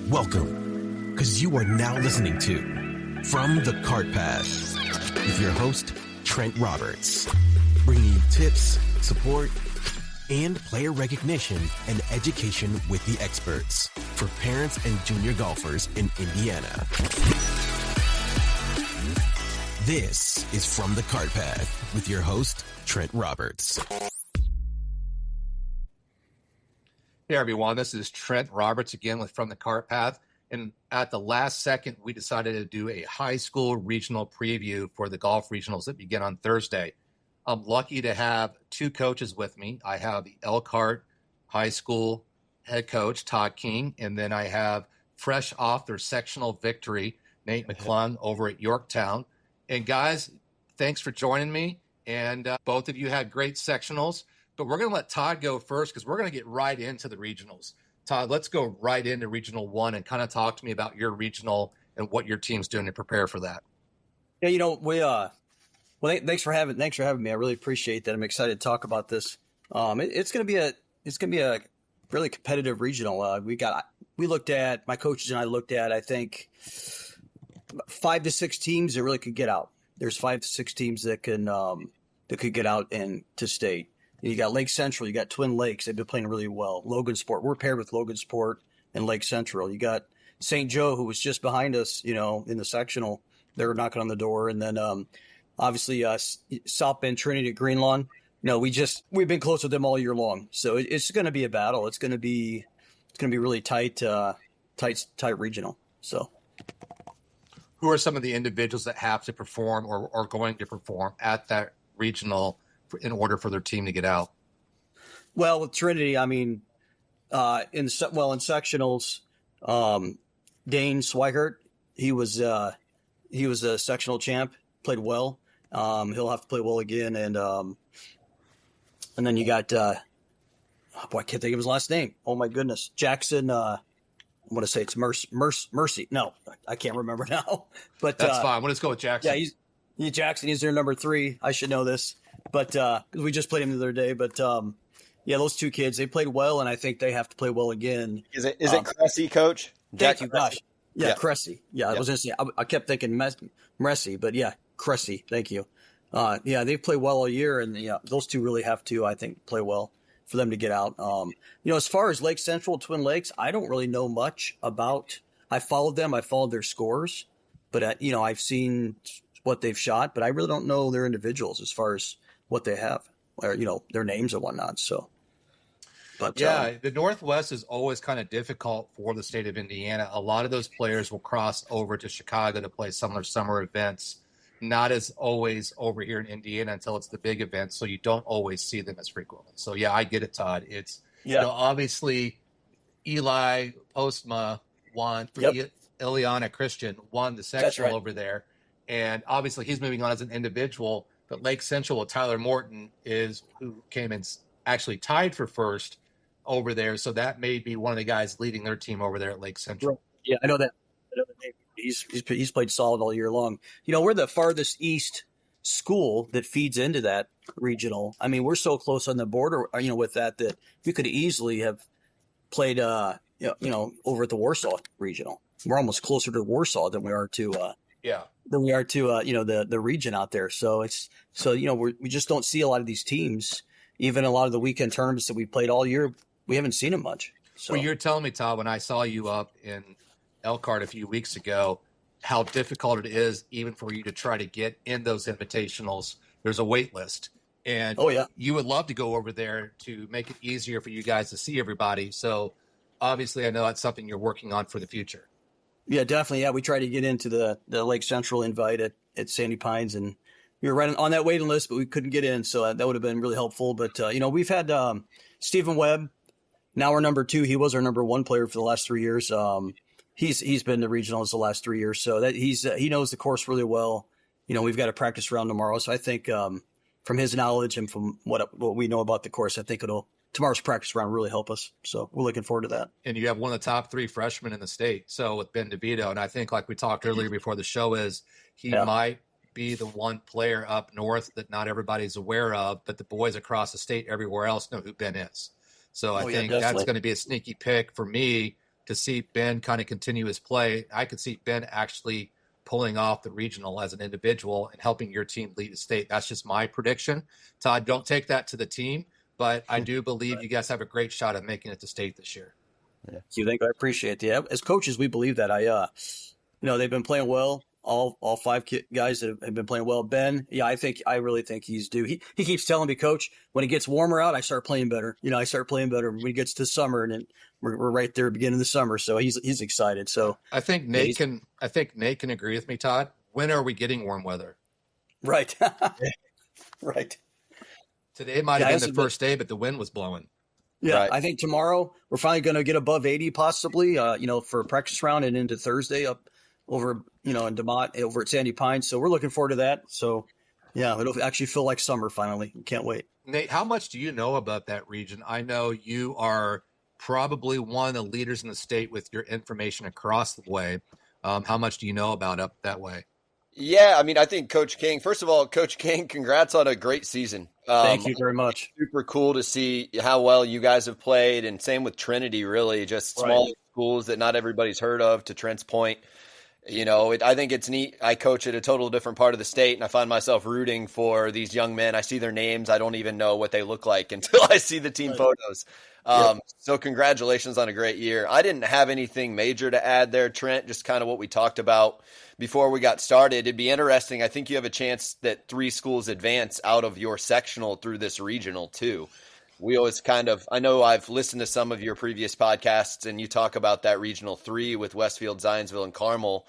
Welcome, because you are now listening to From the Cart Path with your host, Trent Roberts, bringing you tips, support, and player recognition and education with the experts for parents and junior golfers in Indiana. This is From the Cart Path with your host, Trent Roberts. Hey everyone, this is Trent Roberts again with From the Cart Path. And at the last second, we decided to do a high school regional preview for the golf regionals that begin on Thursday. I'm lucky to have two coaches with me. I have the Elkhart High School head coach, Todd King, and then I have fresh off their sectional victory, Nate McClung over at Yorktown. And guys, thanks for joining me. And both of you had great sectionals. But we're going to let Todd go first because we're going to get right into the regionals. Todd, let's go right into Regional 1 and kind of talk to me about your regional and what your team's doing to prepare for that. Yeah, thanks for having me. I really appreciate that. I'm excited to talk about this. It's going to be a really competitive regional. My coaches and I looked at, I think 5 to 6 teams that really could get out. There's 5 to 6 teams that could get out and to state. You got Lake Central, you got Twin Lakes. They've been playing really well. Logansport, we're paired with Logansport and Lake Central. You got St. Joe, who was just behind us, in the sectional. They were knocking on the door. And then obviously South Bend Trinity at Greenlawn. We've been close with them all year long. So it's going to be a battle. It's going to be really tight regional. So who are some of the individuals that have to perform or are going to perform at that regional in order for their team to get out? Well, with Trinity, in sectionals, Dane Swigert, he was a sectional champ, played well. He'll have to play well again, and then you got I can't think of his last name. Oh my goodness, Jackson. I want to say it's Mercy. No, I can't remember now. But that's fine. We'll just go with Jackson. Yeah, he's Jackson. He's their number 3. I should know this. But we just played him the other day. But those two kids, they played well, and I think they have to play well again. It Cressy, Coach? Thank you, gosh. Yeah, Cressy. Yeah, I was going to say, I kept thinking Messy, but yeah, Cressy. Thank you. They've played well all year, and those two really have to, I think, play well for them to get out. As far as Lake Central, Twin Lakes, I don't really know much about. I followed them. I followed their scores, but I've seen what they've shot, but I really don't know their individuals as far as what they have, or their names and whatnot. So, but the Northwest is always kind of difficult for the state of Indiana. A lot of those players will cross over to Chicago to play some of their summer events, not as always over here in Indiana until it's the big events. So you don't always see them as frequently. So yeah, I get it, Todd. It's obviously Eli Postma won. Yep. Ileana Christian won the sectional over there, and obviously he's moving on as an individual. But Lake Central with Tyler Morton who came in actually tied for first over there. So that may be one of the guys leading their team over there at Lake Central. Yeah, I know that. He's played solid all year long. We're the farthest east school that feeds into that regional. We're so close on the border, with that we could easily have played, over at the Warsaw regional. We're almost closer to Warsaw than we are to the region out there. So we just don't see a lot of these teams. Even a lot of the weekend tournaments that we played all year, we haven't seen them much. So. Well, you're telling me, Todd, when I saw you up in Elkhart a few weeks ago, how difficult it is even for you to try to get in those invitationals. There's a wait list. And you would love to go over there to make it easier for you guys to see everybody. So obviously I know that's something you're working on for the future. Yeah, definitely. Yeah, we tried to get into the Lake Central invite at Sandy Pines, and we were right on that waiting list, but we couldn't get in. So that would have been really helpful. But, we've had Stephen Webb, now our number 2. He was our number 1 player for the last 3 years. He's been the regionals the last 3 years. So that he knows the course really well. We've got a practice round tomorrow. So I think from his knowledge and from what we know about the course, I think tomorrow's practice round really help us. So we're looking forward to that. And you have one of the top 3 freshmen in the state. So with Ben DeVito, and I think like we talked earlier before the show he might be the one player up north that not everybody's aware of, but the boys across the state everywhere else know who Ben is. So I think that's going to be a sneaky pick for me to see Ben kind of continue his play. I could see Ben actually pulling off the regional as an individual and helping your team lead the state. That's just my prediction. Todd, don't take that to the team, but I do believe you guys have a great shot at making it to state this year. Yeah. You think I appreciate that. Yeah, as coaches, we believe that. They've been playing well. All five guys that have been playing well. Ben, I really think he's due. He keeps telling me, Coach, when it gets warmer out, I start playing better. I start playing better when it gets to summer, and then we're right there beginning of the summer. So he's excited. So I think Nate can agree with me, Todd. When are we getting warm weather? Right. Right. Today might have been the first day, but the wind was blowing. Yeah, Right. I think tomorrow we're finally going to get above 80 possibly, for a practice round and into Thursday up over, in DeMott, over at Sandy Pines. So we're looking forward to that. So, yeah, it'll actually feel like summer finally. Can't wait. Nate, how much do you know about that region? I know you are probably one of the leaders in the state with your information across the way. How much do you know about up that way? Yeah, I mean, I think Coach King, first of all, Coach King, congrats on a great season. Thank you very much. Super cool to see how well you guys have played, and same with Trinity, really, just small schools that not everybody's heard of, to Trent's point. I think it's neat. I coach at a total different part of the state, and I find myself rooting for these young men. I see their names. I don't even know what they look like until I see the team photos. So congratulations on a great year. I didn't have anything major to add there, Trent, just kind of what we talked about before we got started. It'd be interesting. I think you have a chance that 3 schools advance out of your sectional through this regional too. We always I know I've listened to some of your previous podcasts, and you talk about that regional 3 with Westfield, Zionsville, and Carmel,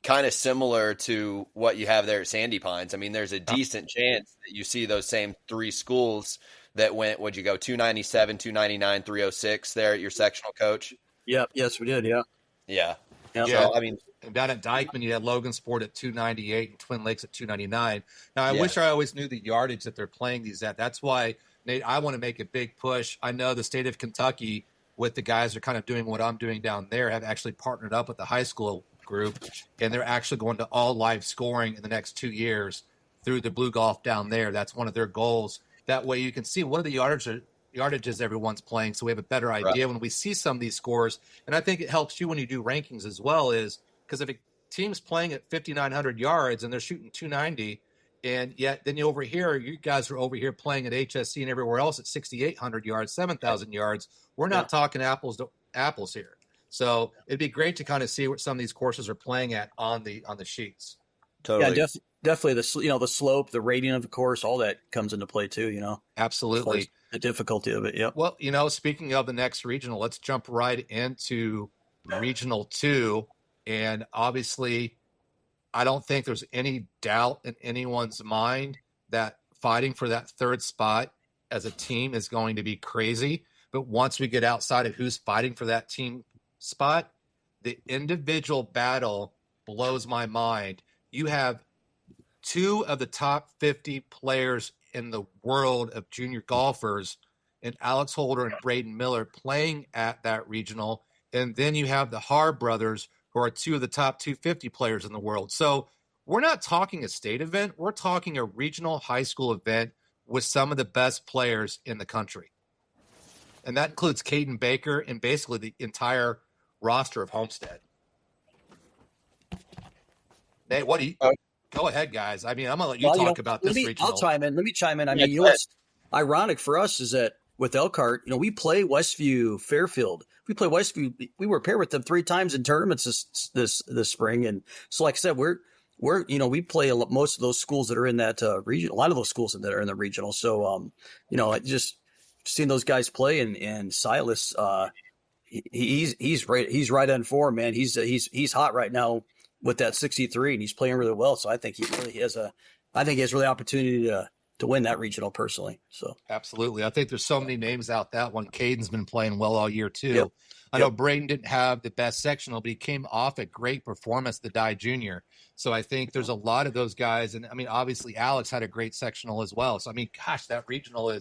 kind of similar to what you have there at Sandy Pines. I mean, there's a decent chance that you see those same 3 schools that went, would you go 297, 299, 306 there at your sectional, Coach? Yep. Yes, we did. Yeah. Yeah. Yeah. So, I mean, and down at Dykeman, you had Logansport at 298 and Twin Lakes at 299. Now, I wish I always knew the yardage that they're playing these at. That's why, Nate, I want to make a big push. I know the state of Kentucky, with the guys that are kind of doing what I'm doing down there, have actually partnered up with the high school group, and they're actually going to all live scoring in the next 2 years through the Blue Golf down there. That's one of their goals. That way you can see what are the yardages everyone's playing, so we have a better idea when we see some of these scores. And I think it helps you when you do rankings as well, is because if a team's playing at 5,900 yards and they're shooting 290, and yet then you guys are over here playing at HSC and everywhere else at 6,800 yards, 7,000 yards. We're not talking apples to apples here. So it'd be great to kind of see what some of these courses are playing at on the sheets. totally. Yeah, definitely the slope, the rating of the course, all that comes into play too, Absolutely. The difficulty of it. Yeah. Well, speaking of the next regional, let's jump right into Regional 2. And obviously, I don't think there's any doubt in anyone's mind that fighting for that third spot as a team is going to be crazy. But once we get outside of who's fighting for that team spot, the individual battle blows my mind. You have 2 of the top 50 players in the world of junior golfers, and Alex Holder and Braden Miller playing at that regional. And then you have the Har brothers, who are 2 of the top 250 players in the world. So we're not talking a state event. We're talking a regional high school event with some of the best players in the country. And that includes Caden Baker and basically the entire roster of Homestead. Nate, what do you go ahead, guys? I mean, I'm gonna let you talk about this regional. I'll chime in. Let me chime in. I mean, what's ironic for us is that with Elkhart, we play Westview, Fairfield. We play Westview. We were paired with them 3 times in tournaments this spring, and so like I said, we play most of those schools that are in that region. A lot of those schools that are in the regional. So I just seeing those guys play, and Silas, he's right on form, man. He's hot right now with that 63, and he's playing really well. So I think he has really opportunity to win that regional personally. So absolutely. I think there's so many names out that one. Caden's been playing well all year too. Yep. I know Braden didn't have the best sectional, but he came off a great performance at the Dye Junior. So I think there's a lot of those guys. And I mean, obviously Alex had a great sectional as well. So I mean, gosh, that regional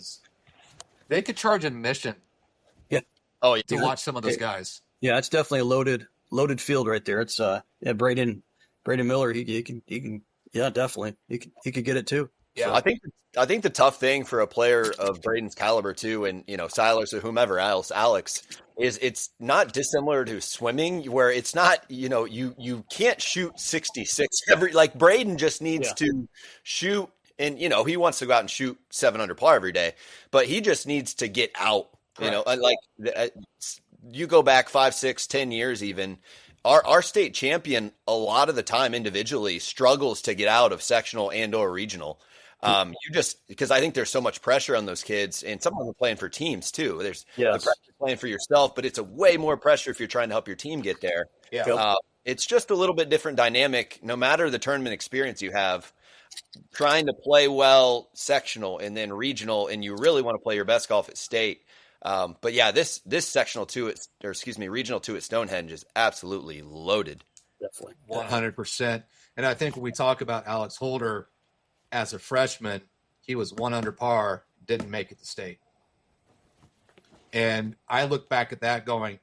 they could charge admission. Yeah. To watch some of those guys. Yeah. It's definitely a loaded field right there. It's Braden Miller. He can, yeah, definitely. He could get it too. Yeah. So, I think the tough thing for a player of Braden's caliber too, and Silas or whomever else, Alex, is it's not dissimilar to swimming, where it's not you can't shoot 66 like Braden just needs to shoot, and he wants to go out and shoot 700 par every day, but he just needs to get out. You go back 5, 6, 10 years even. Our state champion a lot of the time individually struggles to get out of sectional and or regional. Because I think there's so much pressure on those kids, and some of them are playing for teams too. There's the pressure playing for yourself, but it's a way more pressure if you're trying to help your team get there. Yeah. It's just a little bit different dynamic, no matter the tournament experience you have, trying to play well sectional and then regional, and you really want to play your best golf at state. But yeah, this sectional regional 2 at Stonehenge is absolutely loaded. Definitely. 100%. And I think when we talk about Alex Holder as a freshman, he was 1 under par, didn't make it to state. And I look back at that going,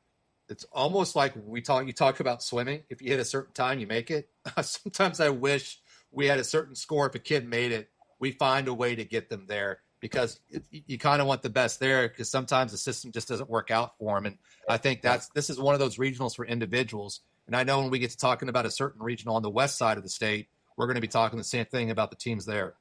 it's almost like you talk about swimming. If you hit a certain time, you make it. Sometimes I wish we had a certain score. If a kid made it, we find a way to get them there, because you kind of want the best there, because sometimes the system just doesn't work out for them. And I think this is one of those regionals for individuals. And I know when we get to talking about a certain regional on the west side of the state, we're going to be talking the same thing about the teams there.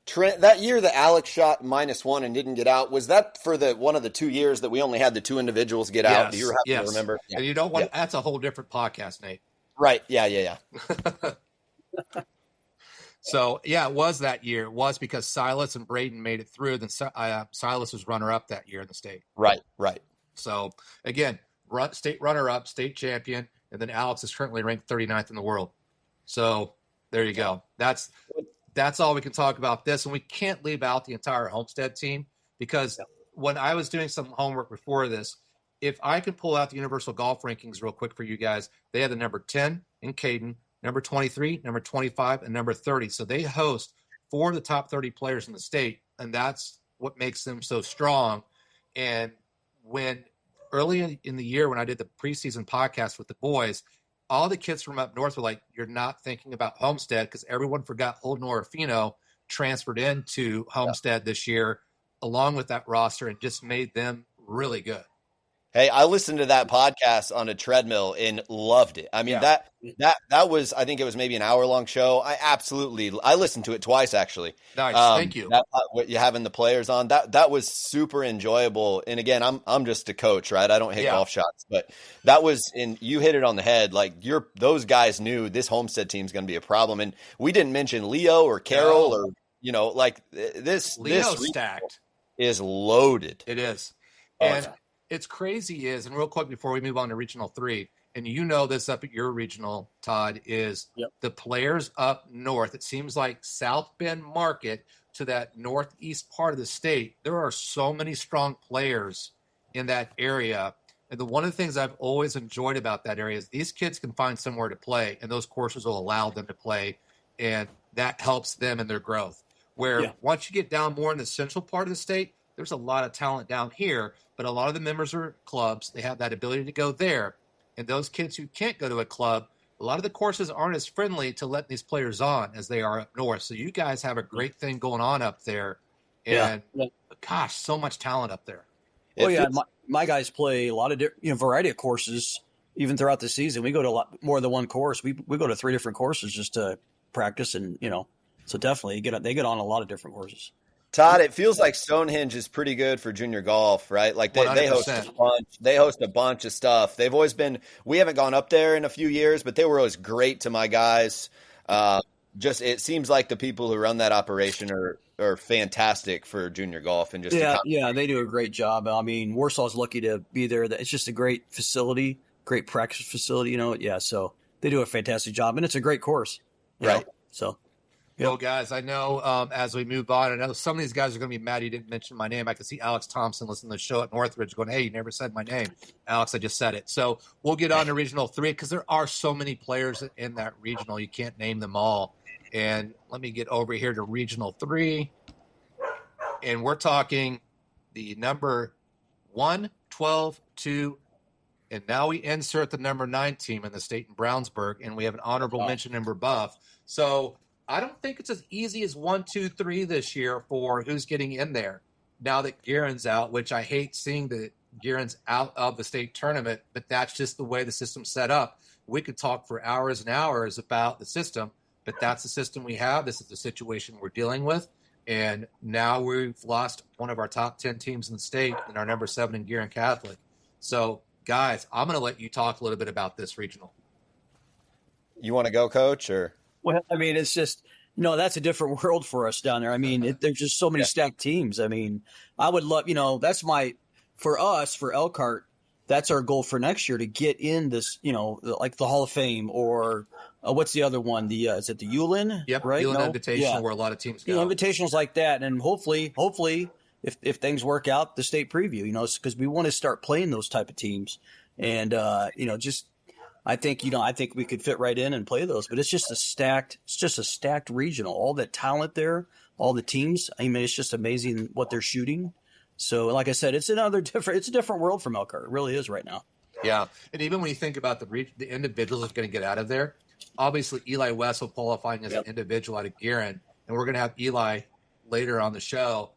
Trent, that year that Alex shot -1 and didn't get out, was that for one of the 2 years that we only had the 2 individuals get out? Do you happen to remember? And you don't want that's a whole different podcast, Nate. Right. Yeah. So, it was that year. It was because Silas and Braden made it through. Then Silas was runner-up that year in the state. Right. So, again, state runner-up, state champion, and then Alex is currently ranked 39th in the world. So, there you go. That's all we can talk about this. And we can't leave out the entire Homestead team, because when I was doing some homework before this, if I can pull out the Universal Golf rankings real quick for you guys, they had the number 10 in Caden, number 23, number 25, and number 30. So they host 4 of the top 30 players in the state, and that's what makes them so strong. And when early in the year, when I did the preseason podcast with the boys, all the kids from up north were like, you're not thinking about Homestead, because everyone forgot Holden Orofino transferred into Homestead this year along with that roster and just made them really good. Hey, I listened to that podcast on a treadmill and loved it. I mean, that was, I think it was maybe an hour-long show. I listened to it twice, actually. Nice, thank you. What you having the players on, that was super enjoyable. And again, I'm just a coach, right? I don't hit golf shots, but that was, and you hit it on the head. Like those guys knew this Homestead team's going to be a problem, and we didn't mention Leo or Carol or this. Leo's stacked. Is loaded. It is, and it's crazy and real quick before we move on to Regional 3, and this up at your regional, Todd, is the players up north. It seems like South Bend Market to that northeast part of the state, there are so many strong players in that area. And one of the things I've always enjoyed about that area is these kids can find somewhere to play, and those courses will allow them to play, and that helps them in their growth. Where once you get down more in the central part of the state, there's a lot of talent down here, but a lot of the members are clubs. They have that ability to go there. And those kids who can't go to a club, a lot of the courses aren't as friendly to letting these players on as they are up north. So you guys have a great thing going on up there. And gosh, so much talent up there. Oh, yeah. My guys play a lot of variety of courses even throughout the season. We go to a lot more than one course. We go to 3 different courses just to practice, and so definitely they get on a lot of different courses. Todd, it feels like Stonehenge is pretty good for junior golf, right? Like they host a bunch. They host a bunch of stuff. They've always been. We haven't gone up there in a few years, but they were always great to my guys. It seems like the people who run that operation are fantastic for junior golf, and they do a great job. I mean, Warsaw's lucky to be there. It's just a great facility, great practice facility. So they do a fantastic job, and it's a great course, right? So. Well, guys, I know as we move on, I know some of these guys are going to be mad you didn't mention my name. I can see Alex Thompson listening to the show at Northridge going, hey, you never said my name. Alex, I just said it. So we'll get on to Regional 3 because there are so many players in that regional. You can't name them all. And let me get over here to Regional 3. And we're talking the number 1, 12, 2, and now we insert the number 9 team in the state in Brownsburg, and we have an honorable mention in Rebuff. So I don't think it's as easy as 1, 2, 3 this year for who's getting in there. Now that Guerin's out, which I hate seeing that Guerin's out of the state tournament, but that's just the way the system's set up. We could talk for hours and hours about the system, but that's the system we have. This is the situation we're dealing with. And now we've lost one of our top 10 teams in the state and our number 7 in Guerin Catholic. So, guys, I'm going to let you talk a little bit about this regional. You want to go, Coach, or? Well, I mean, it's just, that's a different world for us down there. I mean, there's just so many stacked teams. I mean, I would love, that's for us, for Elkhart, that's our goal for next year, to get in this, like the Hall of Fame, or what's the other one? Is it the Ullin? Yep, right? Ullin Invitational, where a lot of teams go. Invitationals like that. And hopefully, if things work out, the state preview, because we want to start playing those type of teams. And, I think we could fit right in and play those, but it's just a stacked regional. All that talent there, all the teams. I mean, it's just amazing what they're shooting. So, like I said, it's a different world from Elkhart. It really is right now. Yeah, and even when you think about the individuals that's going to get out of there, obviously Eli Wessel qualifying as an individual out of Guerin, and we're going to have Eli later on the show.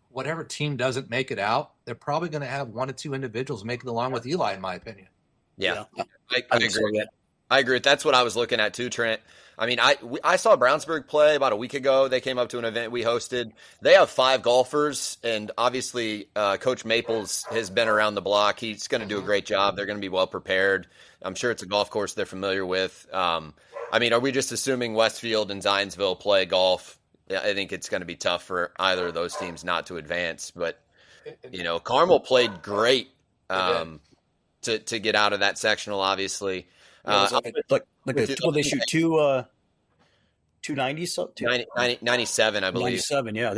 Whatever team doesn't make it out, they're probably going to have 1 or 2 individuals make it along with Eli, in my opinion. Yeah. I agree. I agree. That's what I was looking at too, Trent. I mean, I saw Brownsburg play about a week ago. They came up to an event we hosted. They have 5 golfers, and obviously Coach Maples has been around the block. He's going to do a great job. They're going to be well prepared. I'm sure it's a golf course they're familiar with. I mean, are we just assuming Westfield and Zionsville play golf? I think it's going to be tough for either of those teams not to advance. But, Carmel played great to get out of that sectional, obviously. They shoot 290 something? 97, I believe. 97, yeah.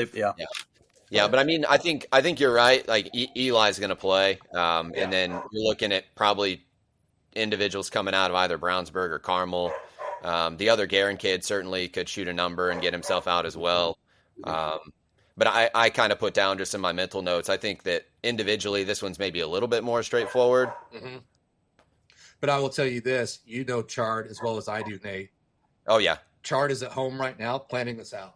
Yeah, but I mean, I think you're right. Like Eli's going to play, and then you're looking at probably individuals coming out of either Brownsburg or Carmel. The other Guerin kid certainly could shoot a number and get himself out as well. But I kind of put down just in my mental notes, I think that individually this one's maybe a little bit more straightforward. Mm-hmm. But I will tell you this, Chard as well as I do, Nate. Oh, yeah. Chard is at home right now planning this out.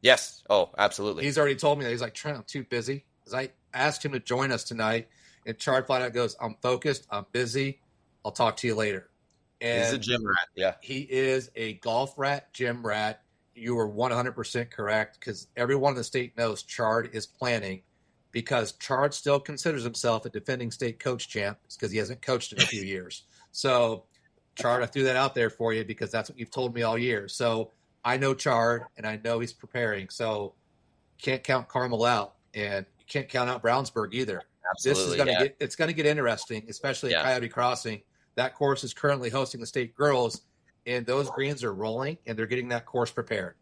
Yes. Oh, absolutely. He's already told me that. He's like, Trent, I'm too busy. Because I asked him to join us tonight, and Chard flat out goes, I'm focused, I'm busy, I'll talk to you later. And he's a gym rat, yeah. He is a golf rat, gym rat. You are 100% correct, because everyone in the state knows Chard is planning, because Chard still considers himself a defending state coach champ because he hasn't coached in a few years. So, Chard, I threw that out there for you because that's what you've told me all year. So, I know Chard, and I know he's preparing. So, can't count Carmel out, and you can't count out Brownsburg either. Absolutely, this is going to get interesting, especially at Coyote Crossing. That course is currently hosting the state girls, and those greens are rolling, and they're getting that course prepared.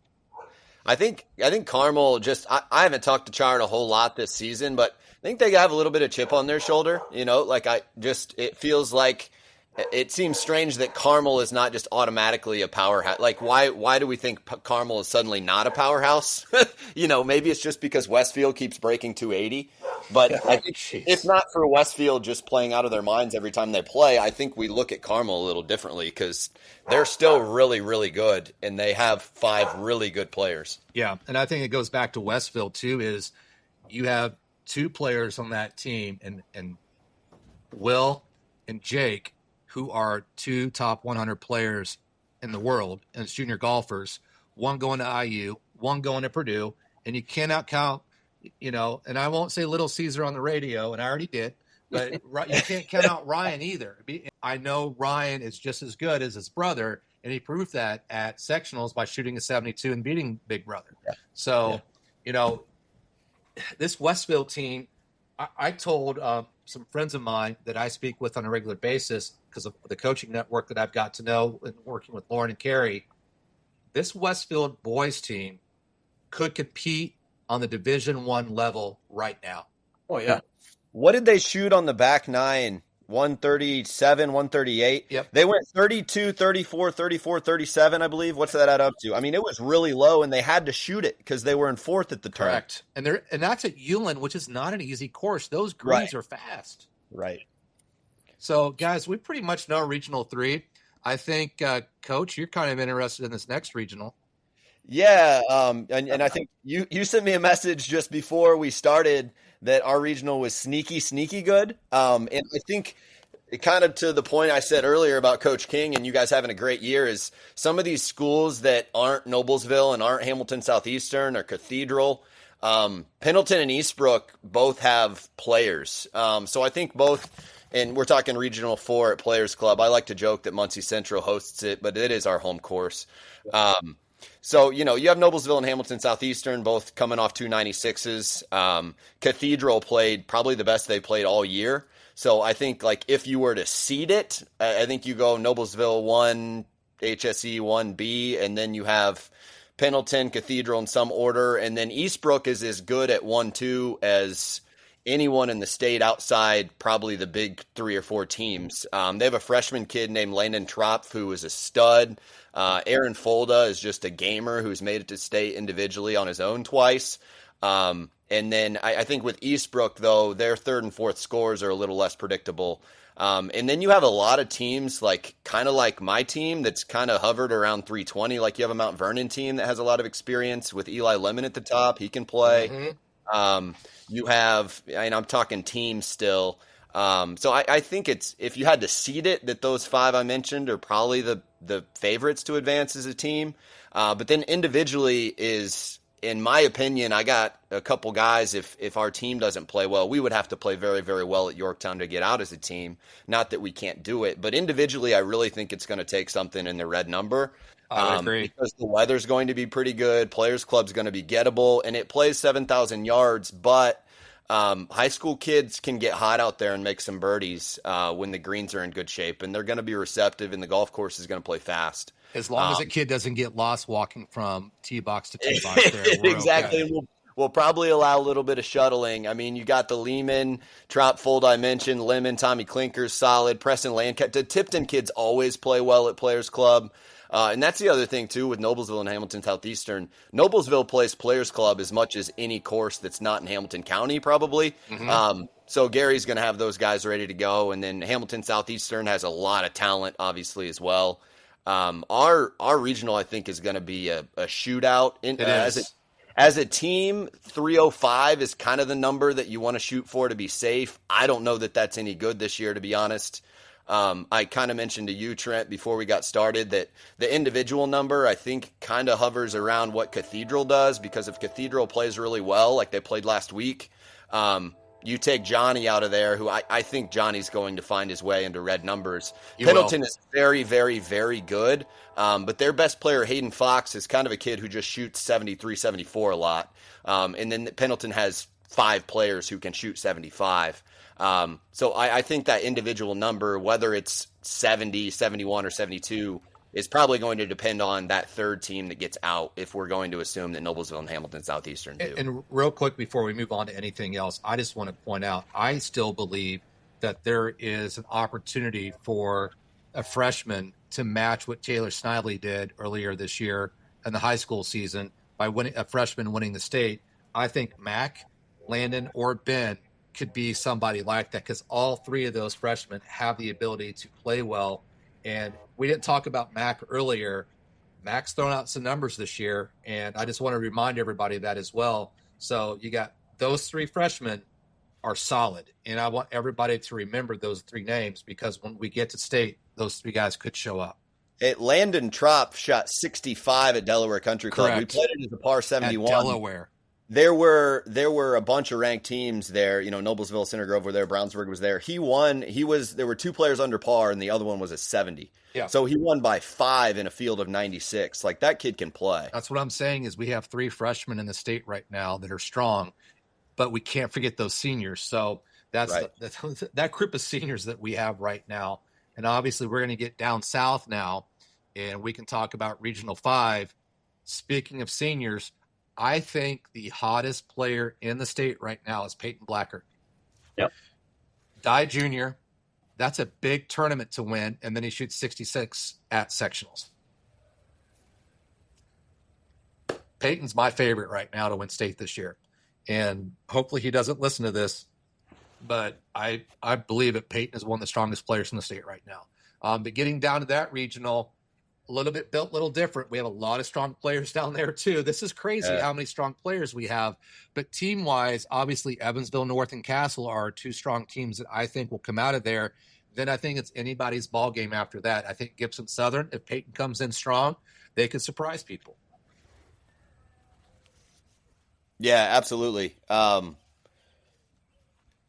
I think Carmel I haven't talked to Chard a whole lot this season, but I think they have a little bit of chip on their shoulder. It feels like it seems strange that Carmel is not just automatically a powerhouse. Like, why do we think Carmel is suddenly not a powerhouse? Maybe it's just because Westfield keeps breaking 280. But I think if not for Westfield just playing out of their minds every time they play, I think we look at Carmel a little differently because they're still really, really good, and they have 5 really good players. Yeah, and I think it goes back to Westfield, too, is you have 2 players on that team, and Will and Jake, who are 2 top 100 players in the world as junior golfers, one going to IU, one going to Purdue, and you cannot count, and I won't say Little Caesar on the radio, and I already did, but you can't count out Ryan either. I know Ryan is just as good as his brother, and he proved that at sectionals by shooting a 72 and beating Big Brother. Yeah. So, this Westfield team, I told some friends of mine that I speak with on a regular basis because of the coaching network that I've got to know and working with Lauren and Carrie, this Westfield boys team could compete on the Division I level right now. Oh, yeah. What did they shoot on the back nine? 137, 138. Yep. They went 32, 34, 34, 37, I believe. What's that add up to? I mean, it was really low, and they had to shoot it because they were in 4th at the turn. Correct. And that's at Ullin, which is not an easy course. Those greens are fast. Right. So, guys, we pretty much know Regional 3. I think, Coach, you're kind of interested in this next regional. Yeah, and I think you sent me a message just before we started that our regional was sneaky good. And I think kind of to the point I said earlier about Coach King and you guys having a great year is some of these schools that aren't Noblesville and aren't Hamilton Southeastern or Cathedral, Pendleton and Eastbrook both have players. So I think both, and we're talking Regional 4 at Players Club. I like to joke that Muncie Central hosts it, but it is our home course. So, you have Noblesville and Hamilton Southeastern both coming off 296s. Cathedral played probably the best they played all year. So I think if you were to seed it, I think you go Noblesville 1, HSE 1B, and then you have Pendleton, Cathedral in some order. And then Eastbrook is as good at 1-2 as anyone in the state outside probably the big 3 or 4 teams. They have a freshman kid named Landon Tropf who is a stud. Aaron Folda is just a gamer who's made it to state individually on his own twice. And then I think with Eastbrook, though, their third and fourth scores are a little less predictable. And then you have a lot of teams kind of like my team that's kind of hovered around 320. Like you have a Mount Vernon team that has a lot of experience with Eli Lemon at the top. He can play. Mm-hmm. You have, and I'm talking teams still. So I think if you had to seed it, that those 5 I mentioned are probably the favorites to advance as a team. But then individually is, in my opinion, I got a couple guys. If our team doesn't play well, we would have to play very, very well at Yorktown to get out as a team. Not that we can't do it, but individually, I really think it's going to take something in the red number. I agree. Because the weather's going to be pretty good. Players Club's going to be gettable, and it plays 7,000 yards, but high school kids can get hot out there and make some birdies when the greens are in good shape, and they're going to be receptive, and the golf course is going to play fast. As long as a kid doesn't get lost walking from tee box to tee box there. Exactly. Okay. We'll probably allow a little bit of shuttling. I mean, you got the Lehman, Tropfold I mentioned, Lemon, Tommy Clinker's solid, Preston Landcat. The Tipton kids always play well at Players Club. And that's the other thing, too, with Noblesville and Hamilton Southeastern. Noblesville plays Players Club as much as any course that's not in Hamilton County, probably. Mm-hmm. So Gary's going to have those guys ready to go. And then Hamilton Southeastern has a lot of talent, obviously, as well. Our regional, I think, is going to be a shootout. As a team, 305 is kind of the number that you want to shoot for to be safe. I don't know that that's any good this year, to be honest. I kind of mentioned to you, Trent, before we got started that the individual number, I think, kind of hovers around what Cathedral does, because if Cathedral plays really well, like they played last week, you take Johnny out of there, who I think Johnny's going to find his way into red numbers. Pendleton is very, very, very good, but their best player, Hayden Fox, is kind of a kid who just shoots 73, 74 a lot. And then Pendleton has 5 players who can shoot 75. So I think that individual number, whether it's 70, 71, or 72, is probably going to depend on that third team that gets out, if we're going to assume that Noblesville and Hamilton Southeastern do. And real quick before we move on to anything else, I just want to point out, I still believe that there is an opportunity for a freshman to match what Taylor Snively did earlier this year in the high school season by a freshman winning the state. I think Mac, Landon, or Ben could be somebody like that, because all 3 of those freshmen have the ability to play well. And we didn't talk about Mac earlier. Mac's thrown out some numbers this year, and I just want to remind everybody of that as well. So you got those 3 freshmen are solid, and I want everybody to remember those 3 names, because when we get to state, those 3 guys could show up. Landon Tropf shot 65 at Delaware Country Club. Correct. We played it as a par 71. At Delaware. There were a bunch of ranked teams there. Noblesville, Center Grove were there. Brownsburg was there. He won. There were 2 players under par, and the other one was a 70. Yeah. So he won by 5 in a field of 96. Like, that kid can play. That's what I'm saying, is we have 3 freshmen in the state right now that are strong, but we can't forget those seniors. So that's right. that group of seniors that we have right now. And obviously we're going to get down south now, and we can talk about Regional 5. Speaking of seniors, I think the hottest player in the state right now is Peyton Blackard. Yep. Dye Jr., that's a big tournament to win, and then he shoots 66 at sectionals. Peyton's my favorite right now to win state this year, and hopefully he doesn't listen to this, but I believe that Peyton is one of the strongest players in the state right now. But getting down to that regional, a little bit built a little different. We have a lot of strong players down there too. This is crazy how many strong players we have. But team-wise, obviously Evansville, North, and Castle are two strong teams that I think will come out of there. Then I think it's anybody's ball game after that. I think Gibson Southern, if Peyton comes in strong, they could surprise people. Yeah, absolutely.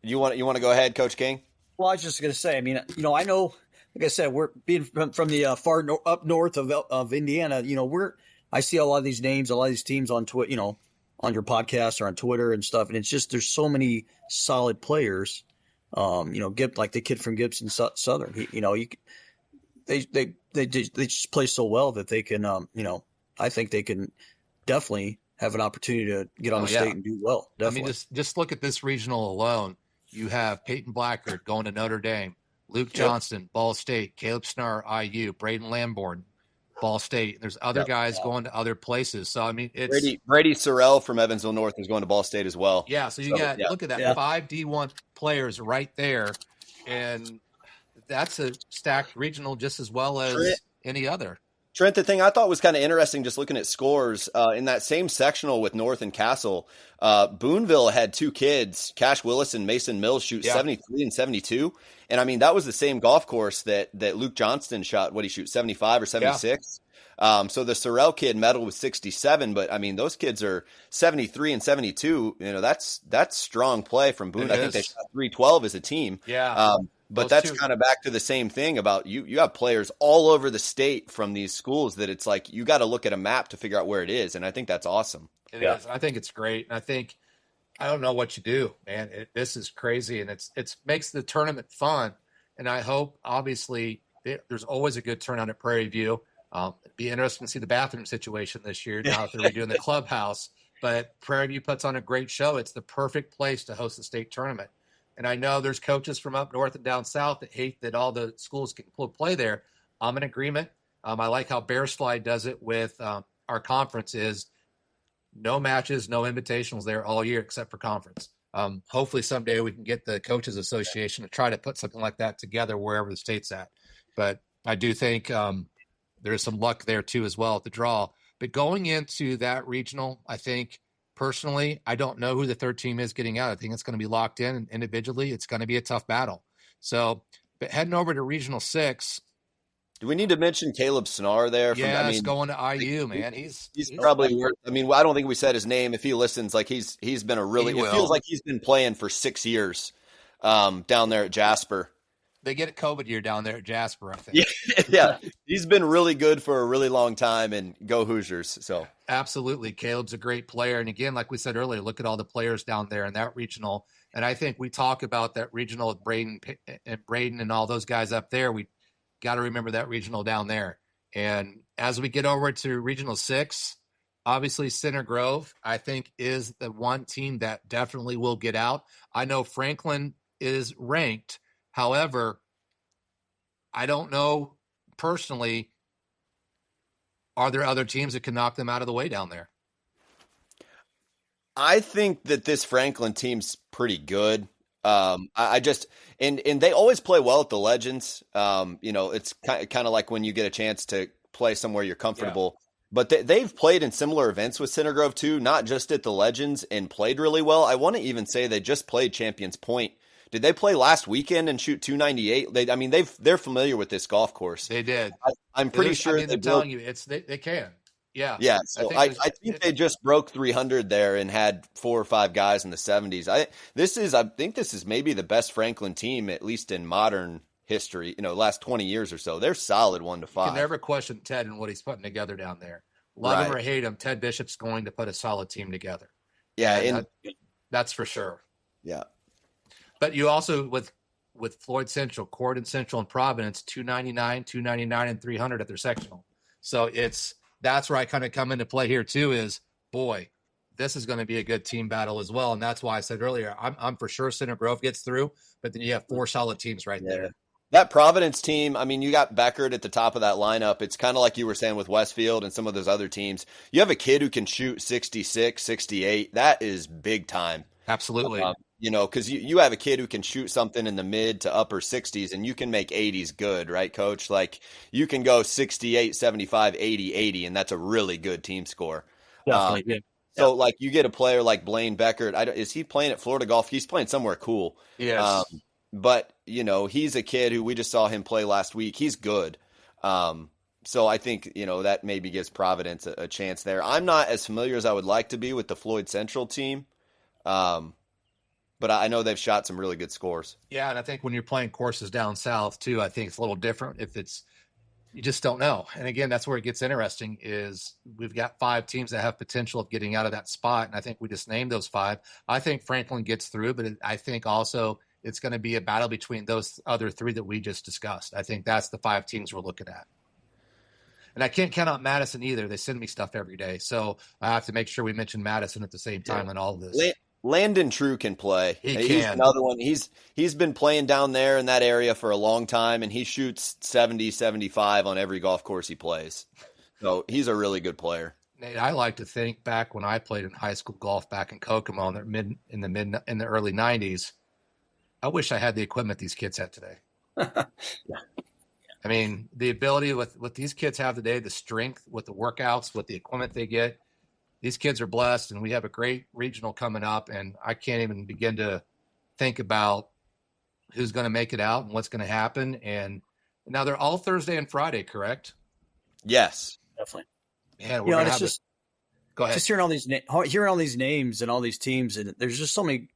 You want to go ahead, Coach King? Well, I was just going to say, I mean, I know, like I said, we're being from the up north of Indiana. I see a lot of these names, a lot of these teams on Twitter, on your podcast or on Twitter and stuff, and it's just there's so many solid players. Like the kid from Gibson Southern, they just play so well that they can, I think they can definitely have an opportunity to get on the state and do well. Definitely. I mean, just look at this regional alone. You have Peyton Blackard going to Notre Dame, Luke Johnston, Ball State, Caleb Snarr, IU, Braden Lamborn, Ball State. There's other guys going to other places. So, I mean, it's Brady Sorrell from Evansville North is going to Ball State as well. Yeah. So look at that. 5 D1 players right there. And that's a stacked regional just as well as any other. Trent, the thing I thought was kind of interesting just looking at scores in that same sectional with North and Castle, Boonville had two kids, Cash Willis and Mason Mills, shoot 73 and 72. And I mean, that was the same golf course that Luke Johnston shot. What he shoot, 75 or 76? Yeah. So the Sorrell kid medaled with 67, but I mean, those kids are 73 and 72. That's strong play from Boone. I think they shot 312 as a team. Yeah. But that's kind of back to the same thing about you have players all over the state from these schools that it's like you got to look at a map to figure out where it is. And I think that's awesome. It is. I think it's great. And I don't know what you do, man. This is crazy. And it makes the tournament fun. And I hope, obviously, there's always a good turnout at Prairie View. It'd be interesting to see the bathroom situation this year now that they're redoing the clubhouse. But Prairie View puts on a great show. It's the perfect place to host a state tournament. And I know there's coaches from up north and down south that hate that all the schools can play there. I'm in agreement. I like how Bear Slide does it with our conference is no matches, no invitationals there all year except for conference. Hopefully someday we can get the Coaches Association to try to put something like that together wherever the state's at. But I do think there's some luck there too as well at the draw. But going into that regional, I think – personally, I don't know who the third team is getting out. I think it's going to be locked in, and individually, it's going to be a tough battle. So, but heading over to Regional 6. Do we need to mention Caleb Snarr there? He's going to IU, man. He's probably worth. I mean, I don't think we said his name. If he listens, like he's been a really. It feels like he's been playing for 6 years down there at Jasper. They get a COVID year down there at Jasper, I think. Yeah. He's been really good for a really long time, and go Hoosiers. So absolutely. Caleb's a great player. And again, like we said earlier, look at all the players down there in that regional. And I think we talk about that regional with Braden and all those guys up there. We got to remember that regional down there. And as we get over to Regional 6, obviously Center Grove, I think, is the one team that definitely will get out. I know Franklin is ranked. However, I don't know personally, are there other teams that can knock them out of the way down there? I think that this Franklin team's pretty good. I just and they always play well at the Legends. It's kind of like when you get a chance to play somewhere you're comfortable. Yeah. But they've played in similar events with Center Grove too, not just at the Legends, and played really well. I want to even say they just played Champions Point. Did they play last weekend and shoot 298? They're familiar with this golf course. They did. I'm pretty sure they're telling you they can. Yeah. Yeah. So I think they just broke 300 there and had 4 or 5 guys in the 70s. I think this is maybe the best Franklin team, at least in modern history, last 20 years or so. They're solid 1 to 5. You can never question Ted and what he's putting together down there. Love him or hate him, Ted Bishop's going to put a solid team together. Yeah. That's for sure. Yeah. But you also, with Floyd Central, Corydon Central, and Providence, 299, and 300 at their sectional. So that's where I kind of come into play here too is, boy, this is going to be a good team battle as well. And that's why I said earlier, I'm for sure Center Grove gets through, but then you have 4 solid teams right there. That Providence team, I mean, you got Blackard at the top of that lineup. It's kind of like you were saying with Westfield and some of those other teams. You have a kid who can shoot 66, 68. That is big time. Absolutely. You know, because you have a kid who can shoot something in the mid to upper 60s, and you can make 80s good, right, Coach? Like, you can go 68, 75, 80, 80, and that's a really good team score. Definitely. Yeah. So, like, you get a player like Blaine Beckert. Is he playing at Florida Golf? He's playing somewhere cool. Yes. But, you know, he's a kid who we just saw him play last week. He's good. So I think, you know, that maybe gives Providence a chance there. I'm not as familiar as I would like to be with the Floyd Central team. But I know they've shot some really good scores. Yeah, and I think when you're playing courses down south too, I think it's a little different. You just don't know. And again, that's where it gets interesting. Is we've got 5 teams that have potential of getting out of that spot, and I think we just named those 5. I think Franklin gets through, but I think also it's going to be a battle between those other 3 that we just discussed. I think that's the 5 teams we're looking at. And I can't count out Madison either. They send me stuff every day, so I have to make sure we mention Madison at the same time in all of this. Landon True can play. He's another one. He's been playing down there in that area for a long time, and he shoots 70, 75 on every golf course he plays. So he's a really good player. Nate, I like to think back when I played in high school golf back in Kokomo in the early 90s. I wish I had the equipment these kids have today. I mean, the ability with what these kids have today, the strength with the workouts, with the equipment they get. These kids are blessed, and we have a great regional coming up, and I can't even begin to think about who's going to make it out and what's going to happen. And now they're all Thursday and Friday, correct? Yes, Definitely. Man, we're going to have Go ahead. Just hearing all these names and all these teams, and there's just so many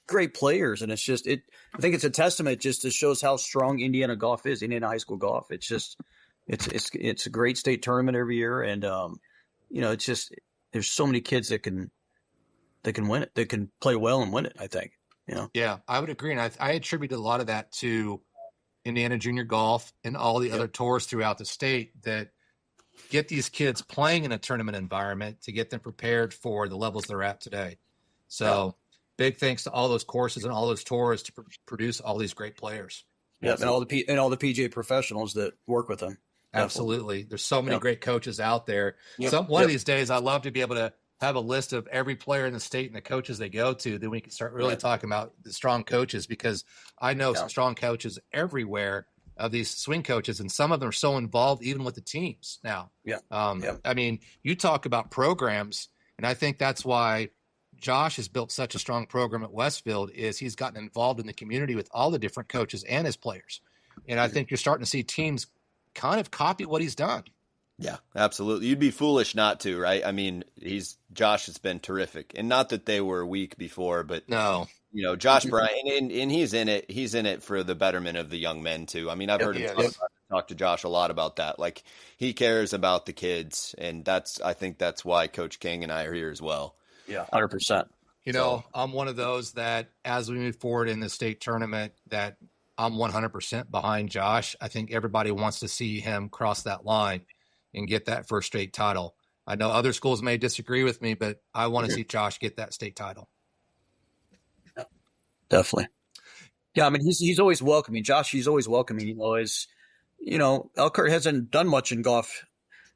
great players, and it's just I think it's a testament just to shows how strong Indiana golf is, Indiana high school golf. It's just it's a great state tournament every year, and you know, it's just there's so many kids that can win it, that can play well and win it. I think, you know. Yeah, I would agree, and I attribute a lot of that to Indiana Junior Golf and all the other tours throughout the state that get these kids playing in a tournament environment to get them prepared for the levels they're at today. So big thanks to all those courses and all those tours to produce all these great players. Yeah, and all the PGA professionals that work with them. Absolutely. There's so many great coaches out there. Yep. One of these days, I'd love to be able to have a list of every player in the state and the coaches they go to. Then we can start really talking about the strong coaches, because I know some strong coaches everywhere of these swing coaches, and some of them are so involved even with the teams now. I mean, you talk about programs, and I think that's why Josh has built such a strong program at Westfield is he's gotten involved in the community with all the different coaches and his players. And I think you're starting to see teams kind of copy what he's done. Yeah, absolutely. You'd be foolish not to, right? I mean, Josh has been terrific, and not that they were weak before, but no, you know, Josh Bryant, and he's in it. He's in it for the betterment of the young men too. I mean, I've heard him talk to Josh a lot about that. Like, he cares about the kids, and I think that's why Coach King and I are here as well. Yeah, 100%. You know, I'm one of those that as we move forward in the state tournament, that I'm 100% behind Josh. I think everybody wants to see him cross that line and get that first state title. I know other schools may disagree with me, but I want to see Josh get that state title. Definitely. Yeah, I mean, he's always welcoming. Josh, he's always welcoming. Elkhart hasn't done much in golf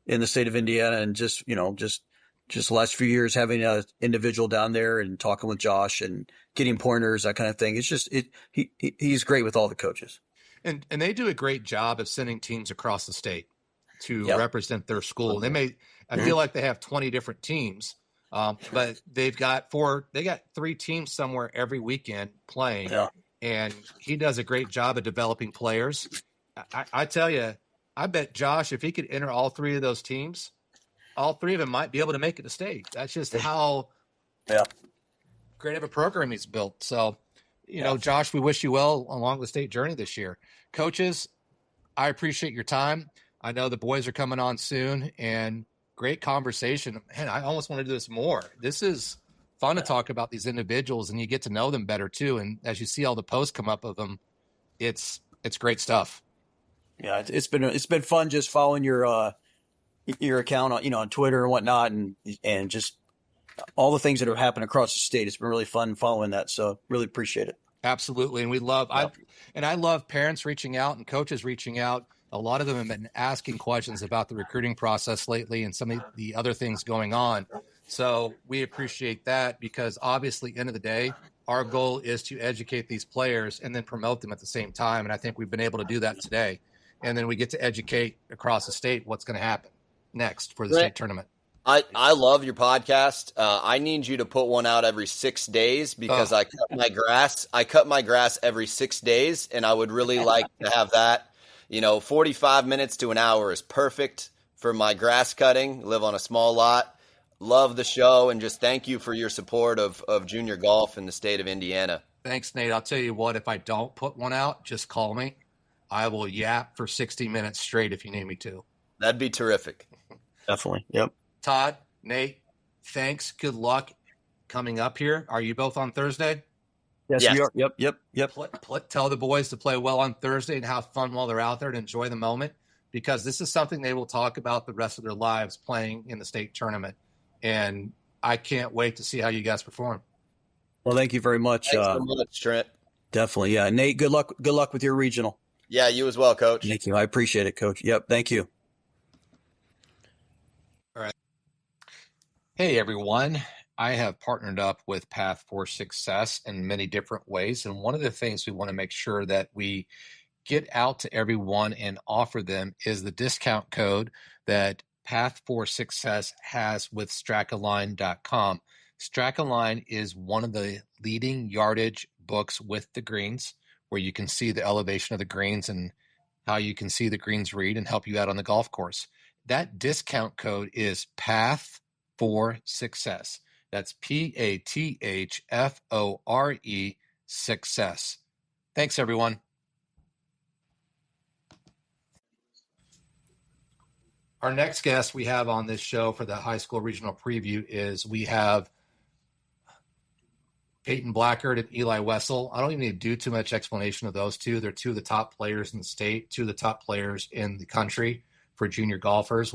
in the state of Indiana, and just the last few years having an individual down there and talking with Josh and getting pointers, that kind of thing. It's just he's great with all the coaches. And they do a great job of sending teams across the state to represent their school. I feel like they have 20 different teams, but they got 3 teams somewhere every weekend playing. Yeah. And he does a great job of developing players. I tell you, I bet Josh, if he could enter all 3 of those teams, all 3 of them might be able to make it to state. That's just how great of a program he's built. So, Josh, we wish you well along the state journey this year. Coaches, I appreciate your time. I know the boys are coming on soon, and great conversation. Man, I almost want to do this more. This is fun to talk about these individuals, and you get to know them better too. And as you see all the posts come up of them, it's great stuff. Yeah, it's been fun just following your account on Twitter and whatnot, and just all the things that have happened across the state. It's been really fun following that. So really appreciate it. Absolutely. And I love parents reaching out and coaches reaching out. A lot of them have been asking questions about the recruiting process lately and some of the other things going on. So we appreciate that, because obviously, end of the day, our goal is to educate these players and then promote them at the same time. And I think we've been able to do that today. And then we get to educate across the state what's going to happen next for the state tournament. I love your podcast. I need you to put one out every 6 days because I cut my grass. I cut my grass every 6 days, and I would really like to have that. 45 minutes to an hour is perfect for my grass cutting. Live on a small lot. Love the show, and just thank you for your support of junior golf in the state of Indiana. Thanks, Nate. I'll tell you what, if I don't put one out, just call me. I will yap for 60 minutes straight if you need me to. That'd be terrific. Definitely. Yep. Todd, Nate, thanks. Good luck coming up here. Are you both on Thursday? Yes, we are. Yep. Tell the boys to play well on Thursday and have fun while they're out there and enjoy the moment, because this is something they will talk about the rest of their lives, playing in the state tournament. And I can't wait to see how you guys perform. Well, thank you very much. Thanks so much, Trent. Definitely. Yeah. Nate, good luck. Good luck with your regional. Yeah, you as well, Coach. Thank you. I appreciate it, Coach. Yep. Thank you. All right. Hey, everyone. I have partnered up with Path for Success in many different ways. And one of the things we want to make sure that we get out to everyone and offer them is the discount code that Path for Success has with Strakaline.com. Strakaline is one of the leading yardage books with the greens, where you can see the elevation of the greens and how you can see the greens read and help you out on the golf course. That discount code is Path for Success. That's PATHFORE Success. Thanks, everyone. Our next guest we have on this show for the high school regional preview is we have Peyton Blackard and Eli Wessel. I don't even need to do too much explanation of those two. They're two of the top players in the state, two of the top players in the country for junior golfers.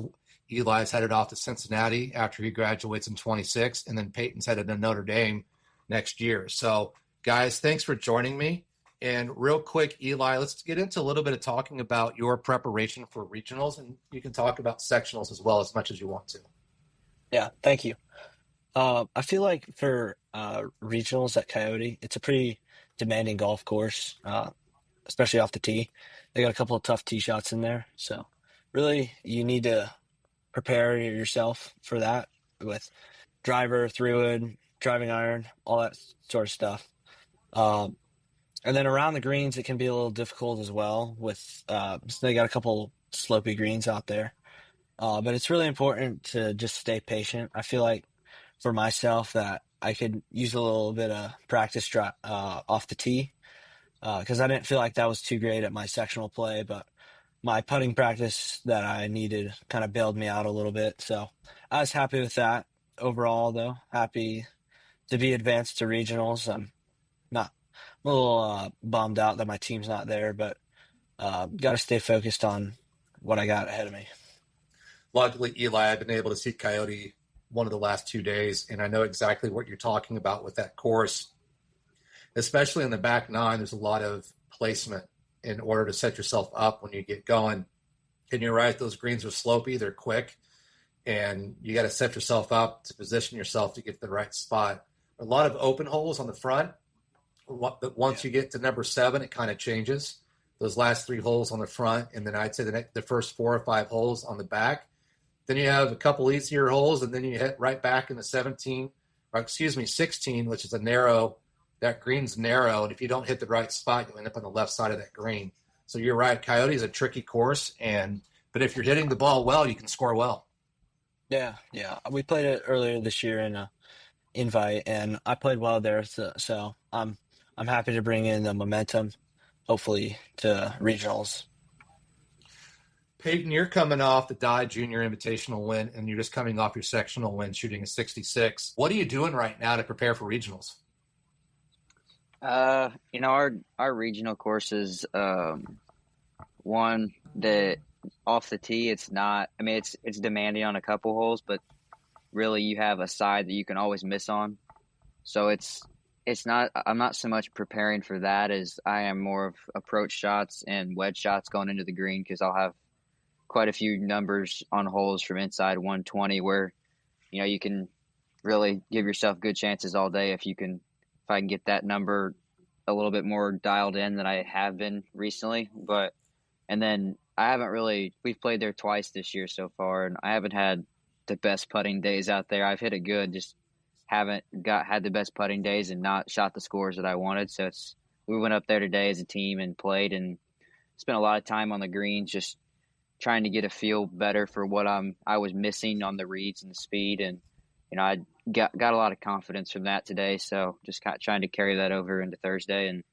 Eli's headed off to Cincinnati after he graduates in 26, and then Peyton's headed to Notre Dame next year. So, guys, thanks for joining me. And real quick, Eli, let's get into a little bit of talking about your preparation for regionals, and you can talk about sectionals as well as much as you want to. Yeah, thank you. I feel like for regionals at Coyote, it's a pretty demanding golf course, especially off the tee. They got a couple of tough tee shots in there. So really you need to prepare yourself for that with driver, 3-wood, driving iron, all that sort of stuff. And then around the greens, it can be a little difficult as well with so they got a couple slopey greens out there. But it's really important to just stay patient. I feel like for myself that I could use a little bit of practice off the tee because I didn't feel like that was too great at my sectional play, but my putting practice that I needed kind of bailed me out a little bit. So I was happy with that overall, though. Happy to be advanced to regionals. I'm a little bummed out that my team's not there, but got to stay focused on what I got ahead of me. Luckily, Eli, I've been able to see Coyote one of the last 2 days, and I know exactly what you're talking about with that course. Especially in the back nine, there's a lot of placement in order to set yourself up when you get going. And you're right, those greens are slopey, they're quick, and you got to set yourself up to position yourself to get the right spot. A lot of open holes on the front, but once you get to number 7, it kind of changes. Those last 3 holes on the front, and then I'd say the first 4 or 5 holes on the back. Then you have a couple easier holes, and then you hit right back in the 16, which is a narrow. That green's narrow, and if you don't hit the right spot, you end up on the left side of that green. So you're right, Coyote is a tricky course, but if you're hitting the ball well, you can score well. Yeah. We played it earlier this year in a invite, and I played well there. So I'm happy to bring in the momentum, hopefully, to regionals. Peyton, you're coming off the Dye Junior Invitational win, and you're just coming off your sectional win, shooting a 66. What are you doing right now to prepare for regionals? Our regional course is one that off the tee, it's not. I mean, it's demanding on a couple holes, but really you have a side that you can always miss on. So it's not. I'm not so much preparing for that as I am more of approach shots and wedge shots going into the green because I'll have quite a few numbers on holes from inside 120 where you can really give yourself good chances all day if you can if I can get that number a little bit more dialed in than I have been recently. And then we've played there twice this year so far, and I haven't had the best putting days out there. I've hit it good, just haven't had the best putting days and not shot the scores that I wanted. So we went up there today as a team and played and spent a lot of time on the greens, just trying to get a feel better for what I was missing on the reads and the speed. And, I got a lot of confidence from that today. So just kind of trying to carry that over into Thursday. And,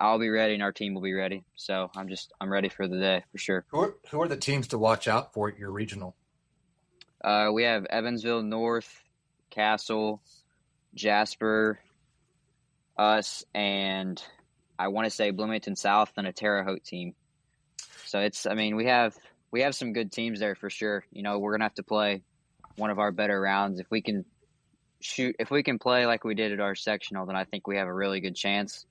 I'll be ready and our team will be ready. So I'm ready for the day for sure. Who are the teams to watch out for at your regional? We have Evansville North, Castle, Jasper, us, and I want to say Bloomington South and a Terre Haute team. So we have some good teams there for sure. We're going to have to play one of our better rounds. If we can play like we did at our sectional, then I think we have a really good chance.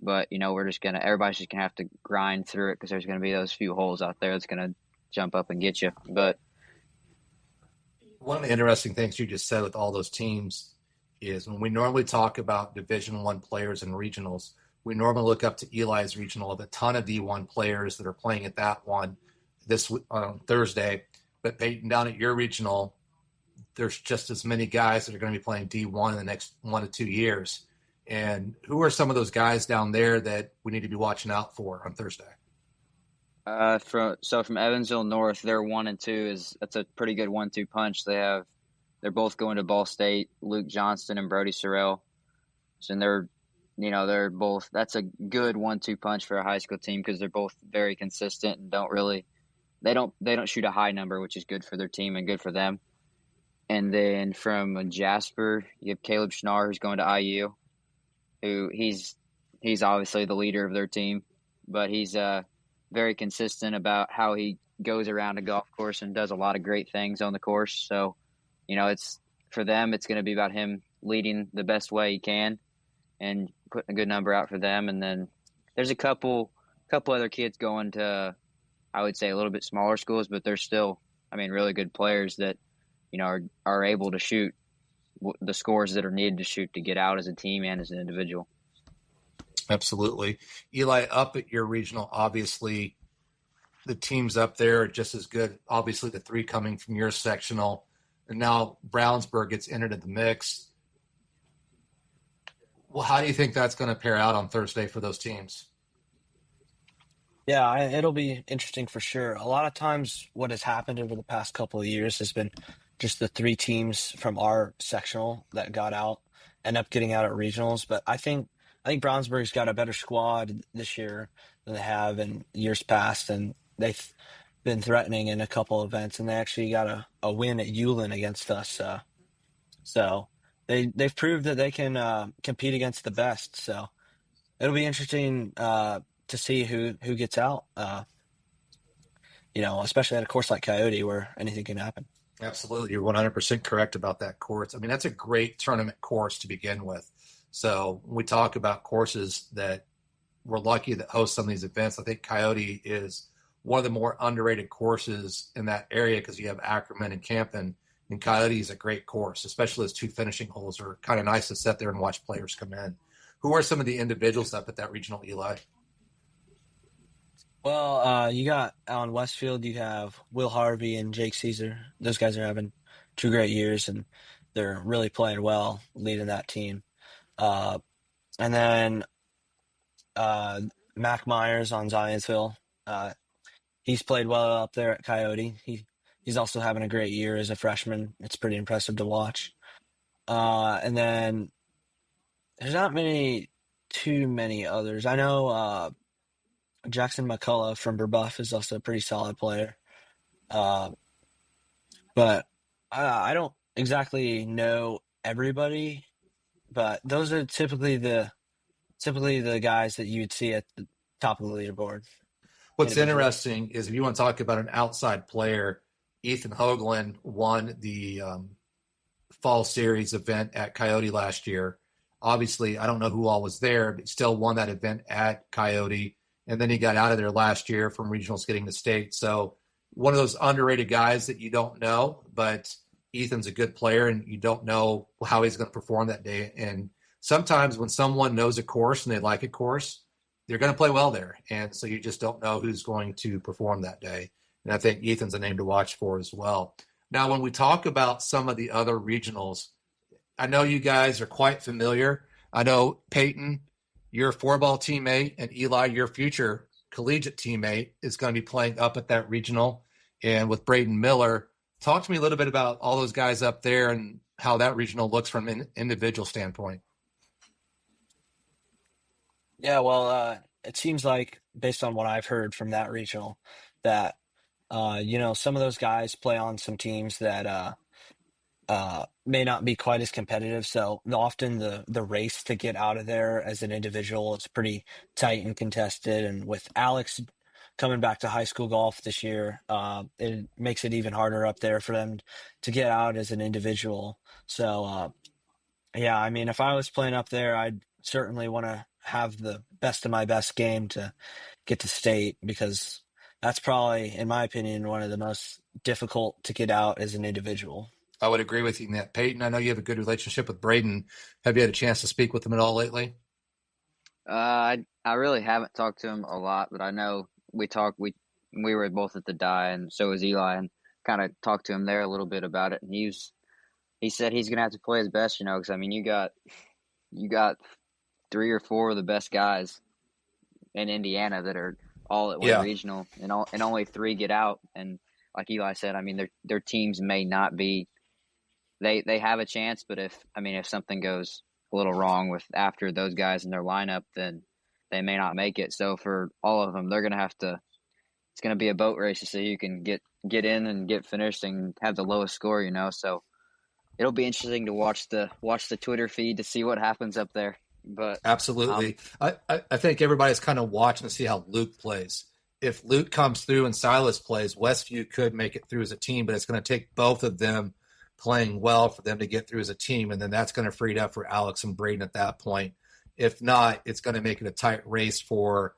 But, everybody's just going to have to grind through it because there's going to be those few holes out there that's going to jump up and get you. But one of the interesting things you just said with all those teams is when we normally talk about Division I players and regionals, we normally look up to Eli's regional of a ton of D1 players that are playing at that one this Thursday. But Peyton, down at your regional, there's just as many guys that are going to be playing D1 in the next 1 to 2 years. And who are some of those guys down there that we need to be watching out for on Thursday? From Evansville North, their 1 and 2 that's a pretty good 1-2 punch. They're both going to Ball State, Luke Johnston and Brody Sorrell. So they're both, that's a good 1-2 punch for a high school team because they're both very consistent and they don't shoot a high number, which is good for their team and good for them. And then from Jasper, you have Caleb Schnarr, who's going to IU, who he's obviously the leader of their team, but he's very consistent about how he goes around a golf course and does a lot of great things on the course. So, it's for them, it's going to be about him leading the best way he can and putting a good number out for them. And then there's a couple other kids going to, I would say, a little bit smaller schools, but they're still, really good players that, are able to shoot the scores that are needed to shoot to get out as a team and as an individual. Absolutely. Eli, up at your regional, obviously the teams up there are just as good. Obviously the 3 coming from your sectional, and now Brownsburg gets entered in the mix. Well, how do you think that's going to pair out on Thursday for those teams? Yeah, it'll be interesting for sure. A lot of times what has happened over the past couple of years has been just the 3 teams from our sectional that got out end up getting out at regionals. But I think Brownsburg's got a better squad this year than they have in years past, and they've been threatening in a couple events, and they actually got a win at Ulen against us. So they've proved that they can compete against the best. So it'll be interesting to see who gets out, especially at a course like Coyote where anything can happen. Absolutely. You're 100% correct about that course. That's a great tournament course to begin with. So when we talk about courses that we're lucky that host some of these events, I think Coyote is one of the more underrated courses in that area because you have Ackerman and Campen, and Coyote is a great course, especially those 2 finishing holes are kind of nice to sit there and watch players come in. Who are some of the individuals up at that regional, Eli? Well, you got out in Westfield, you have Will Harvey and Jake Caesar. Those guys are having 2 great years, and they're really playing well, leading that team. And then Mac Myers on Zionsville. He's played well up there at Coyote. He's also having a great year as a freshman. It's pretty impressive to watch. And then there's not too many others. I know Jackson McCullough from Brebeuf is also a pretty solid player. But I don't exactly know everybody, but those are typically the guys that you would see at the top of the leaderboard. What's interesting is if you want to talk about an outside player, Ethan Hoagland won the fall series event at Coyote last year. Obviously, I don't know who all was there, but still won that event at Coyote. And then he got out of there last year from regionals getting to state. So one of those underrated guys that you don't know, but Ethan's a good player and you don't know how he's going to perform that day. And sometimes when someone knows a course and they like a course, they're going to play well there. And so you just don't know who's going to perform that day. And I think Ethan's a name to watch for as well. Now, when we talk about some of the other regionals, I know you guys are quite familiar. I know Peyton, your four-ball teammate, and Eli, your future collegiate teammate, is going to be playing up at that regional. And with Braden Miller, talk to me a little bit about all those guys up there and how that regional looks from an individual standpoint. Yeah, well, it seems like, based on what I've heard from that regional, that some of those guys play on some teams that may not be quite as competitive. So often the race to get out of there as an individual is pretty tight and contested. And with Alex coming back to high school golf this year, it makes it even harder up there for them to get out as an individual. So, yeah, I mean, if I was playing up there, I'd certainly want to have the best of my best game to get to state, because that's probably, in my opinion, one of the most difficult to get out as an individual. I would agree with you in that. Peyton, I know you have a good relationship with Braden. Have you had a chance to speak with him at all lately? I really haven't talked to him a lot, but I know we talked. We were both at the die, and so was Eli, and kind of talked to him there a little bit about it. And he said he's gonna have to play his best, because I mean you got 3 or 4 of the best guys in Indiana that are all at one regional, and only 3 get out. And like Eli said, I mean their teams may not be. They have a chance, but if something goes a little wrong with after those guys in their lineup, then they may not make it. So for all of them, they're going to have to. It's going to be a boat race to see who can get in and get finished and have the lowest score. So it'll be interesting to watch the Twitter feed to see what happens up there. But absolutely, I think everybody's kind of watching to see how Luke plays. If Luke comes through and Silas plays, Westview could make it through as a team, but it's going to take both of them playing well for them to get through as a team, and then that's going to free it up for Alex and Braden at that point. If not, it's going to make it a tight race for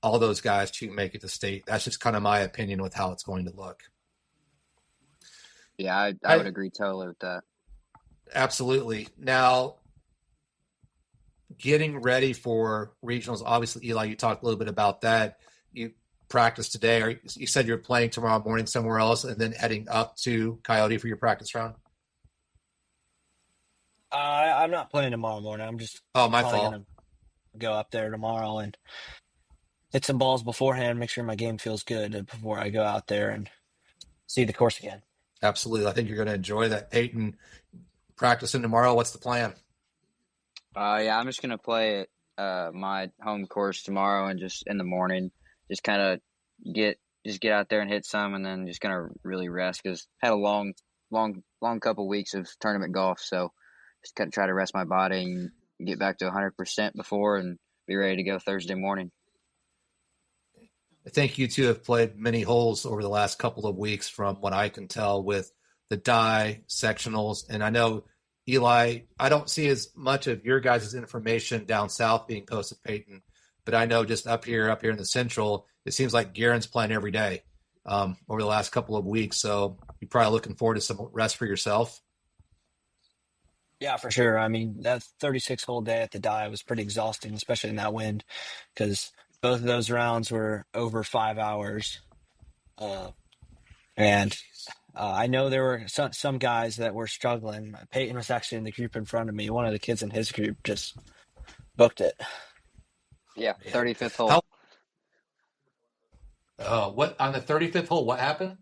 all those guys to make it to state. That's just kind of my opinion with how it's going to look. Yeah, I would agree totally with that. Absolutely. Now, getting ready for regionals, obviously, Eli, you talked a little bit about that. You practiced today, or you said you're playing tomorrow morning somewhere else and then heading up to Coyote for your practice round? I'm not playing tomorrow morning. I'm just my fault. Gonna go up there tomorrow and hit some balls beforehand, make sure my game feels good before I go out there and see the course again. Absolutely. I think you're going to enjoy that. Peyton, practicing tomorrow, what's the plan? Yeah, I'm just going to play at my home course tomorrow, and just in the morning, just kind of get out there and hit some, and then just going to really rest, because had a long couple weeks of tournament golf. So just kind of try to rest my body and get back to 100% before and be ready to go Thursday morning. I think you two have played many holes over the last couple of weeks from what I can tell with the die sectionals. And I know, Eli, I don't see as much of your guys' information down south being posted, Peyton, but I know just up here in the central, it seems like Garen's playing every day over the last couple of weeks. So you're probably looking forward to some rest for yourself. Yeah, for sure. I mean, that 36-hole day at the die was pretty exhausting, especially in that wind, because both of those rounds were over 5 hours. And I know there were some guys that were struggling. Peyton was actually in the group in front of me. One of the kids in his group just booked it. Yeah, 35th hole. What on the 35th hole? What happened?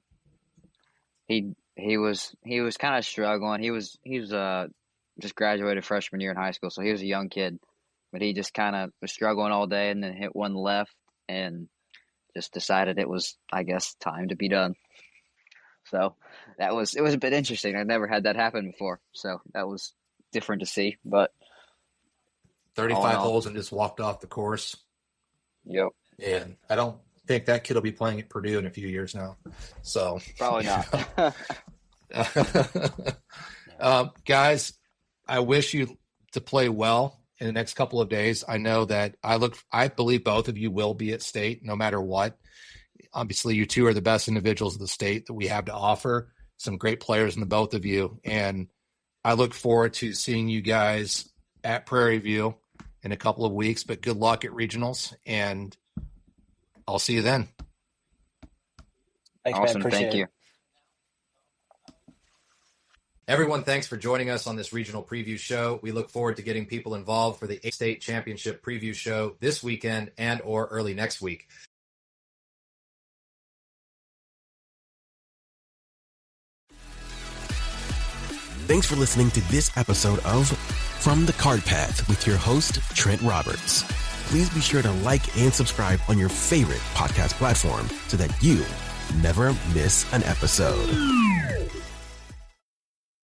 He was kind of struggling. He was just graduated freshman year in high school, so he was a young kid, but he just kind of was struggling all day, and then hit one left and just decided it was, I guess, time to be done. So it was a bit interesting. I've never had that happen before, so that was different to see. But 35 holes and just walked off the course. Yep. And I don't think that kid will be playing at Purdue in a few years now. So probably not. Guys, I wish you to play well in the next couple of days. I know that I believe both of you will be at state no matter what. Obviously, you two are the best individuals of the state that we have to offer. Some great players in the both of you. And I look forward to seeing you guys at Prairie View in a couple of weeks, but good luck at regionals, and I'll see you then. Thanks, Awesome. man. Appreciate Thank it. you. Everyone, thanks for joining us on this regional preview show. We look forward to getting people involved for the state championship preview show this weekend and or early next week. Thanks for listening to this episode of From the Card Path with your host, Trent Roberts. Please be sure to like and subscribe on your favorite podcast platform so that you never miss an episode.